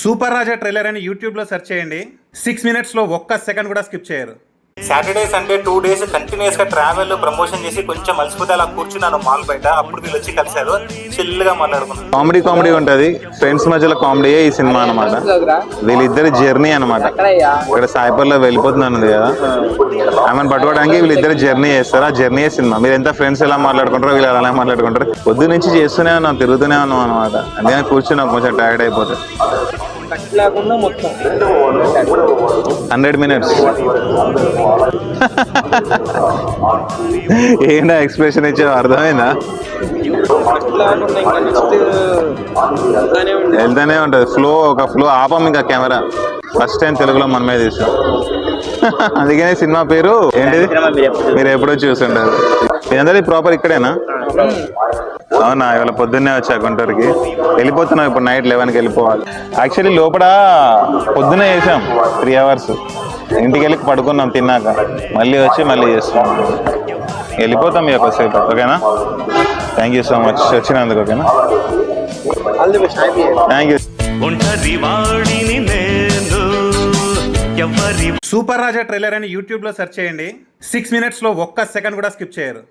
Super రాజా trailer అని యూట్యూబ్లో search చేయండి. 6 minutesలో ఒక్క సెకండ్ కూడా స్కిప్ చేయరు. సాటర్డే సండే 2 days కంటిన్యూస్ గా ట్రావెల్ ప్రమోషన్ చేసి కొంచెం అలసిపోతే అలా కూర్చున్నాను మాల్ బయట. అప్పుడు వీళ్ళు వచ్చి కలిసారు, చిల్లుగా మాట్లాడుకున్నాను. కామెడీ ఉంటది, ఫ్రెండ్స్ మధ్యలో కామెడీయే ఈ సినిమా అనమాట. వీళ్ళిద్దరి జర్నీ అనమాట. ఇక్కడ సాయిపర్లో వెళ్ళిపోతున్నాను కదా, ఆమెను పట్టుకోవడానికి వీళ్ళిద్దరు జర్నీ చేస్తారు. ఆ జర్నీయే సినిమా. మీరు ఎంత ఫ్రెండ్స్ ఎలా మాట్లాడుకుంటారో వీళ్ళు అలా మాట్లాడుకుంటారు. పొద్దు నుంచి చేస్తూనే ఉన్నాం, తిరుగుతూనే ఉన్నాం అనమాట. అందుకని కూర్చున్నాం, కొంచెం టైర్డ్ అయిపోతుంది. 100 minutes. ఏంటా ఎక్స్ప్రెషన్ ఇచ్చావు, అర్థమైందా? వెళ్తానే ఉంటది ఒక ఫ్లో ఆపం. ఇంకా కెమెరా ఫస్ట్ టైం తెలుగులో మనమే తీసాం. అందుకనే సినిమా పేరు ఏంటిది, మీరు ఎప్పుడో చూసుంటారు. మీరందరూ ప్రాపర్ ఇక్కడేనా? అవునా, ఇవాళ పొద్దున్నే వచ్చా గుంటూరుకి. వెళ్ళిపోతున్నాం ఇప్పుడు, నైట్ 11కి వెళ్ళిపోవాలి. యాక్చువల్లీ లోపల పొద్దున్నే చేసాం 3 hours. ఇంటికి వెళ్ళి పడుకున్నాం తిన్నాక, మళ్ళీ వచ్చి మళ్ళీ చేస్తున్నాం. వెళ్ళిపోతాం మీ కొద్దిసేపు, ఓకేనా? థ్యాంక్ యూ సో మచ్ వచ్చినందుకు, ఓకేనా? Thank you. Super Raja trailer అని యూట్యూబ్లో సెర్చ్ చేయండి. 6 minutesలో ఒక్క సెకండ్ కూడా స్కిప్ చేయరు.